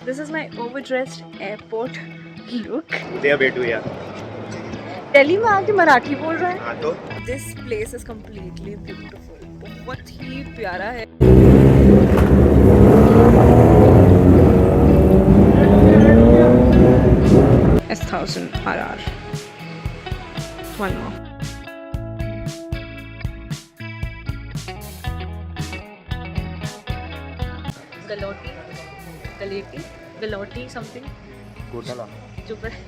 This is my overdressed airport look. उदया बेटू या दिल्ली में आके मराठी बोल रहा है. हाँ तो This place is completely beautiful. बहुत ही प्यारा है. S1000 RR. One more. Galotti something. घोटाला चुप रहे.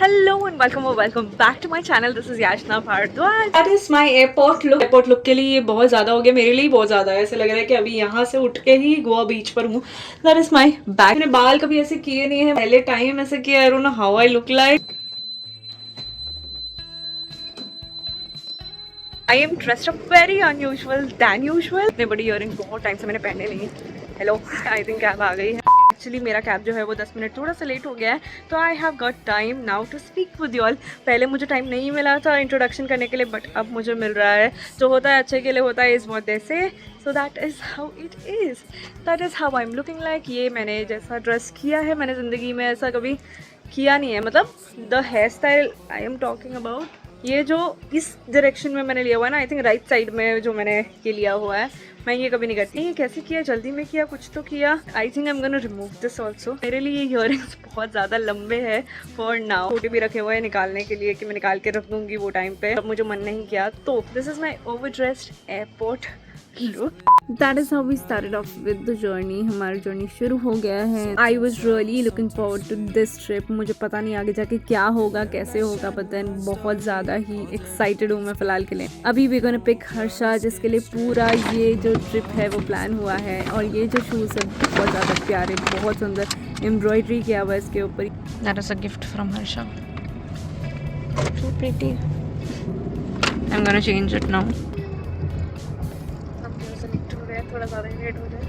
Hello and welcome back to my channel. This is Yashna Bhardwaj. That is my airport look. Airport look के लिए ये बहुत ज़्यादा हो गया, मेरे लिए बहुत ज़्यादा है. ऐसे लग रहा है कि अभी यहाँ से उठ के ही गोवा बीच पर हूँ. That is my bag. मैंने बाल कभी ऐसे किए नहीं है, पहले टाइम ऐसे किया. I don't know how I look like. I am dressed up very unusual than usual. इतने बड़ी इयरिंग बहुत टाइम से मैंने पहने नहीं. हेलो, आई थिंक कैब आ गई है. एक्चुअली मेरा कैब जो है वो 10 मिनट थोड़ा सा लेट हो गया है, तो I have got time now to speak with you all. पहले मुझे टाइम नहीं मिला था इंट्रोडक्शन करने के लिए, बट अब मुझे मिल रहा है. जो होता है अच्छे के लिए होता है, इज़ व्हाट दे से. So that is how it is. That is how I am looking like. ये मैंने जैसा ड्रेस किया है, मैंने ज़िंदगी में ऐसा कभी किया नहीं है. मतलब the hair style I am talking about, ये जो इस डायरेक्शन में मैंने लिया हुआ है ना, आई थिंक राइट साइड में जो मैंने ये लिया हुआ है, मैं ये कभी नहीं करती. ये कैसे किया, जल्दी में किया, कुछ तो किया. I think I am gonna remove this also. मेरे लिए ये इयरिंग्स बहुत ज़्यादा लंबे हैं फॉर नाउ. छोटे भी रखे हुए हैं निकालने के लिए कि मैं निकाल के रख दूँगी वो टाइम पे, अब मुझे मन नहीं किया. तो this is my overdressed airport look. That is how we started off with the journey. हमारा जर्नी शुरू हो गया है. I was really looking forward to this trip. मुझे पता नहीं आगे जाके क्या होगा, कैसे होगा, but then बहुत ज़्यादा ही excited हूँ मैं फ़िलहाल के लिए. अभी we're gonna pick हर्षा, जिसके लिए पूरा ये जो ट्रिप है वो प्लान हुआ है. और ये जो शूज़ है बहुत ज़्यादा प्यारे, बहुत सुंदर एम्ब्रॉयडरी किया हुआ है इसके ऊपर. That is a gift from Harsha. So pretty. I'm gonna change it now. थोड़ा ज़्यादा लेट हो जाए.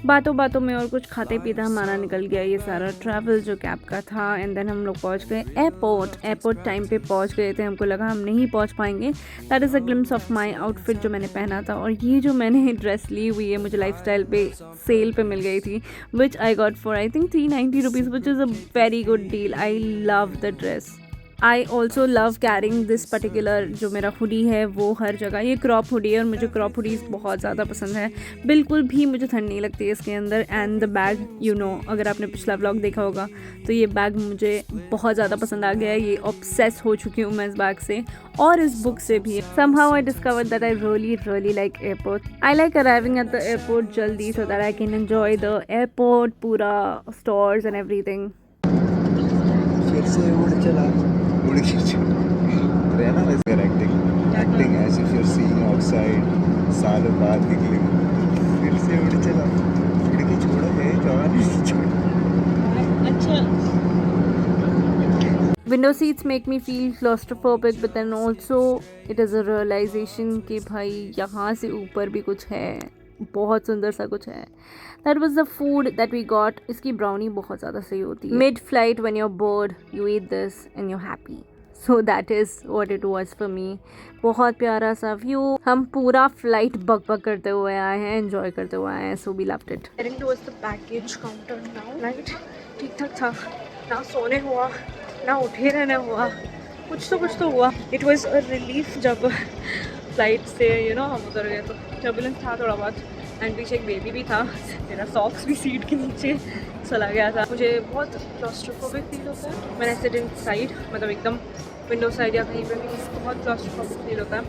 बातों बातों में और कुछ खाते पीते हमारा निकल गया ये सारा ट्रैवल जो कैब का था. एंड देन हम लोग पहुंच गए एयरपोर्ट टाइम पे पहुंच गए थे. हमको लगा हम नहीं पहुंच पाएंगे. That is a glimpse of my outfit जो मैंने पहना था. और ये जो मैंने ड्रेस ली हुई है मुझे लाइफस्टाइल पे सेल पे मिल गई थी, which I got for I think 390 rupees, which is a very good deal. I love the dress. I also love carrying this particular जो मेरा हुडी है वो हर जगह. ये क्रॉप हुडी है और मुझे क्रॉप हुडीज़ बहुत ज़्यादा पसंद है. बिल्कुल भी मुझे ठंड नहीं लगती है इसके अंदर. And the bag, you know, अगर आपने पिछला व्लॉग देखा होगा तो ये बैग मुझे बहुत ज़्यादा पसंद आ गया है. ये ऑब्सेस हो चुकी हूँ मैं इस बैग से और इस बुक से भी. Somehow I discovered that I really like airport. I like arriving at the airport जल्दी so that I can enjoy the airport, पूरा स्टोर्स एंड एवरीथिंग. फिर से उड़ चला रहना वैसे acting as if you are seeing outside. सालों बाद निकले फिर से उड़ चला. खिड़की छोड़ो है जवानी छोड़ो. अच्छा. Window seats make me feel claustrophobic, but then also it is a realization कि भाई यहाँ से ऊपर भी कुछ है, बहुत सुंदर सा कुछ है. That was the food that we got. इसकी ब्राउनी बहुत ज़्यादा सही होती है. Mid flight when you're bored, you eat this and you're happy. So that is what it was for me. बहुत प्यारा सा व्यू. हम पूरा फ्लाइट बक करते हुए आए हैं, एंजॉय करते हुए आए हैं. So we loved it. Heading towards the baggage counter now. Flight ठीक ठाक था, ना सोने हुआ ना उठे रहने हुआ, कुछ तो हुआ. It was a relief जब फ्लाइट से हम उतर गए. तो टर्बुलेंस था थोड़ा बहुत. एंड पीछे एक बेबी भी था. मेरा सॉक्स भी सीट के नीचे चला गया था. मुझे बहुत क्लॉस्ट्रोफोबिक फील होता है मैंने सिट इन साइड, मतलब एकदम विंडो साइड या कहीं पे भी बहुत क्लॉस्ट्रोफोबिक फील होता है.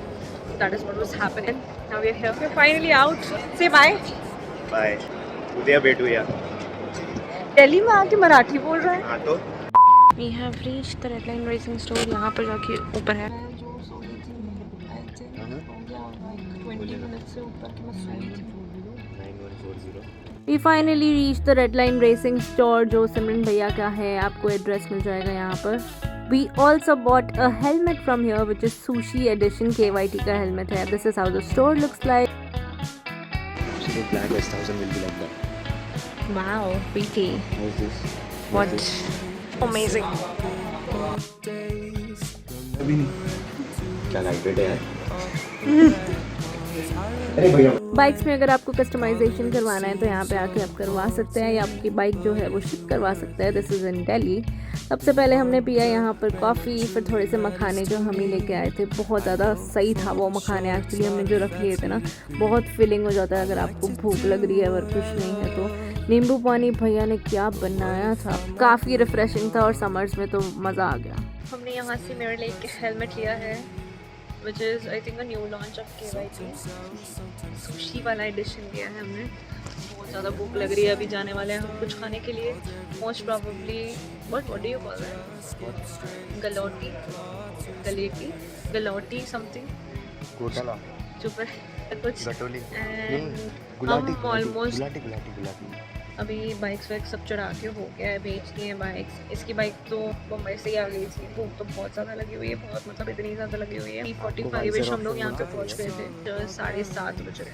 That is what was happening. Now we are here, we are finally out. Say bye bye. उदया बेटू या दिल्ली में आके मराठी बोल रहा है. हाँ तो we have reached the red line racing store. यहाँ पर जाके ऊपर है. We finally reached the Red Line Racing Store जो सिमरन भैया का है. आपको एड्रेस मिल जाएगा यहाँ पर. We also bought a helmet from here which is Sushi Edition. KYT का helmet है. This is how the store looks like. So the black S1000 will be like that. Wow, pretty. How is this? What? Amazing. अभी नहीं. क्या lightweight है यार. Bikes में अगर आपको कस्टमाइजेशन करवाना है तो यहाँ पे आके आप करवा सकते हैं या आपकी बाइक जो है वो शिप करवा सकते हैं। This is in Delhi. सबसे पहले हमने पिया यहाँ पर कॉफ़ी, फिर थोड़े से मखाने जो हम ही लेके आए थे। बहुत ज़्यादा सही था वो मखाने, एक्चुअली हमने जो रख लिए थे ना, बहुत फिलिंग हो जाता है अगर आपको भूख लग रही है और कुछ नहीं है तो। नींबू पानी भैया ने क्या बनाया था, काफ़ी रिफ्रेशिंग था और समर्स में तो मज़ा आ गया। हमने यहाँ से मेरे लिए एक हेलमेट लिया है which is I think a new launch of KYC। Sushi वाला एडिशन लिया है हमने। बहुत ज़्यादा भूख लग रही है, अभी जाने वाले हैं हम कुछ खाने के लिए। Most probably what do you call that? Galouti something Kotla चुप है कुछ। गटोली And हम ऑलमोस्ट अभी बाइक्स वाइक सब चढ़ा के हो गया है, बेच दी हैं बाइक्स। इसकी बाइक तो मुंबई से ही आ गई थी। भूख तो बहुत ज़्यादा लगी हुई है, बहुत मतलब इतनी ज़्यादा लगी हुई है। 45 हम लोग यहाँ पे पहुँच गए थे तो 7:30 बज रहे।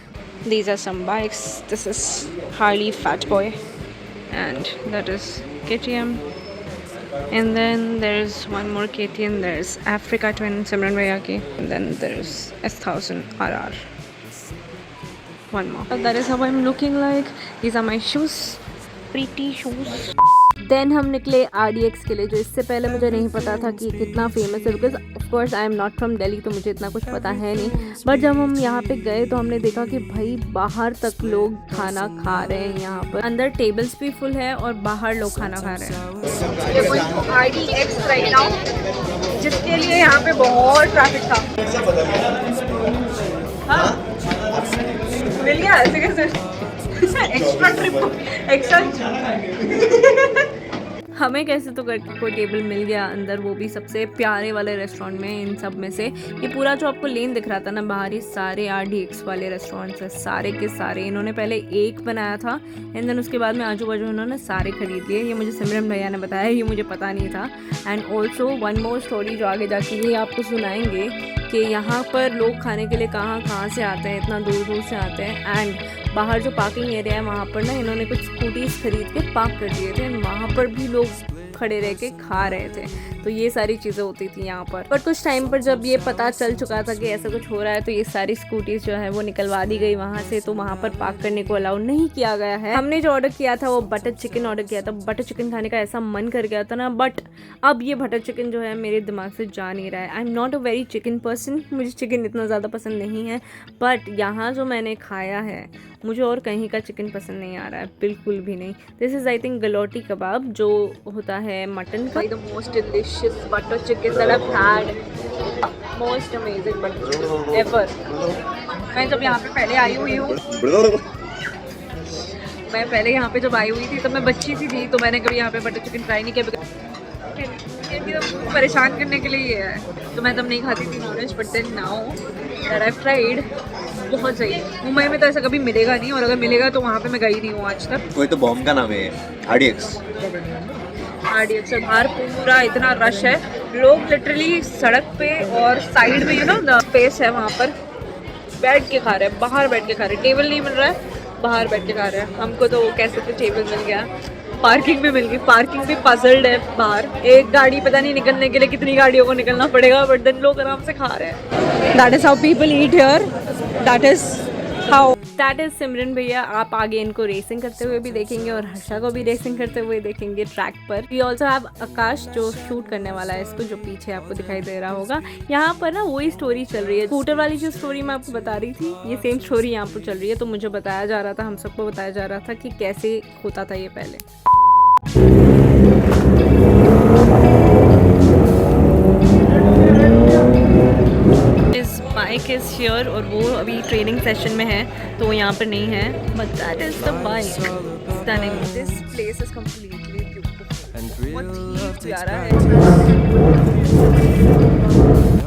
These are some bikes. This is Harley Fat Boy and that is KTM. And then there's one more KTM. There's Africa Twin Simran Bhaiya ki. And then there's S1000 RR. One more. That is how I'm looking like. These are my shoes. Pretty shoes. Then हम निकले RDX के लिए, जो इससे पहले मुझे नहीं पता था कि कितना फेमस है, because of course I am not from Delhi तो मुझे इतना कुछ पता है नहीं। बट जब हम यहाँ पे गए तो हमने देखा कि भाई बाहर तक लोग खाना खा रहे हैं। यहाँ पर अंदर टेबल्स भी फुल है और बाहर लोग खाना खा रहे हैं। RDX right now, जिसके लिए यहाँ पे बहुत ट्रैफिक था। हाँ? मिल गया ऐसे कैसे? एक्स्ट्रा ट्रिप, एक्स्ट्रा हमें कैसे तो करके कोई टेबल मिल गया अंदर, वो भी सबसे प्यारे वाले रेस्टोरेंट में। इन सब में से ये पूरा जो आपको लेन दिख रहा था ना बाहर, ही सारे RDX वाले रेस्टोरेंट्स है, सारे के सारे। इन्होंने पहले एक बनाया था एंड देन उसके बाद में आजू बाजू इन्होंने सारे खरीद लिए। ये मुझे सिमरन भैया ने बताया, ये मुझे पता नहीं था। And also one more story जो आगे जाके ये आपको सुनाएंगे कि यहाँ पर लोग खाने के लिए कहाँ से आते हैं, इतना दूर दूर से आते हैं। एंड बाहर जो पार्किंग एरिया है वहाँ पर ना इन्होंने कुछ स्कूटीज खरीद के पार्क कर दिए थे एंड वहाँ पर भी लोग खड़े रह के खा रहे थे। तो ये सारी चीज़ें होती थी यहाँ पर। बट कुछ टाइम पर जब ये पता चल चुका था कि ऐसा कुछ हो रहा है तो ये सारी स्कूटीज जो है वो निकलवा दी गई वहाँ से, तो वहाँ पर पार्क करने को अलाउ नहीं किया गया है। हमने जो ऑर्डर किया था वो बटर चिकन ऑर्डर किया था। बटर चिकन खाने का ऐसा मन कर गया था ना, बट अब ये बटर चिकन जो है मेरे दिमाग से जा नहीं रहा है। I am not a very chicken person, मुझे चिकन इतना ज़्यादा पसंद नहीं है। बट यहाँ जो मैंने खाया है मुझे और कहीं का चिकन पसंद नहीं आ रहा है, बिल्कुल भी नहीं। This is I think galouti kebab, जो होता है मटन का। The most delicious butter chicken that I have had, most amazing butter chicken ever. मैं जब यहाँ पे पहले आई हुई हूँ, मैं पहले यहाँ पे जब आई हुई थी तब मैं बच्ची सी थी, तो मैंने कभी यहाँ पे बटर चिकन ट्राई नहीं किया। परेशान करने के लिए ये है, तो मैं तब नहीं खाती थी nonveg. But then now that I tried, बहुत सही। मुंबई में तो ऐसा कभी मिलेगा नहीं, और अगर मिलेगा तो वहाँ पे मैं गई नहीं हूँ आज तक। कोई तो बॉम्ब का नाम है RDX से बाहर पूरा इतना रश है, लोग लिटरली सड़क पे और साइड में, यू नो स्पेस है वहाँ पर, बैठ के खा रहे हैं, बाहर बैठ के खा रहे हैं। टेबल नहीं मिल रहा है, बाहर बैठ के खा रहे हैं। हमको तो कैसे तो टेबल मिल गया, पार्किंग भी मिल गई। पार्किंग भी पजल्ड है बाहर, एक गाड़ी पता नहीं निकलने के लिए कितनी गाड़ियों को निकलना पड़ेगा, बट देन लोग आराम से खा रहे हैं। That is how people eat here, that is Simran भैया। आप आगे इनको रेसिंग करते हुए भी देखेंगे और हर्षा को भी रेसिंग करते हुए देखेंगे ट्रैक पर। वी ऑल्सो हैव आकाश जो शूट करने वाला है इसको, जो पीछे आपको दिखाई दे रहा होगा। यहाँ पर ना वही स्टोरी चल रही है, स्कूटर वाली जो स्टोरी मैं आपको बता रही थी, ये सेम स्टोरी यहाँ पर चल रही है। तो मुझे बताया जा रहा था, हम सबको बताया जा रहा था कि कैसे होता था ये पहले। बाइक इज़ हियर और वो अभी ट्रेनिंग सेशन में है तो यहाँ पर नहीं है, but that is the bike. Stunning, this place is completely beautiful, बहुत ही प्यारा है।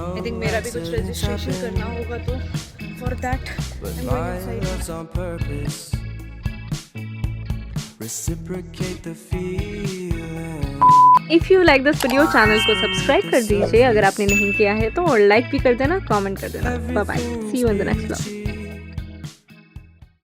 आई थिंक मेरा भी कुछ रजिस्ट्रेशन करना होगा, तो for that I am going outside. Reciprocate the feeling. If you like this video, channel को सब्सक्राइब कर दीजिए अगर आपने नहीं किया है तो, और लाइक भी कर देना, कमेंट कर देना। Bye bye, see you in the next vlog.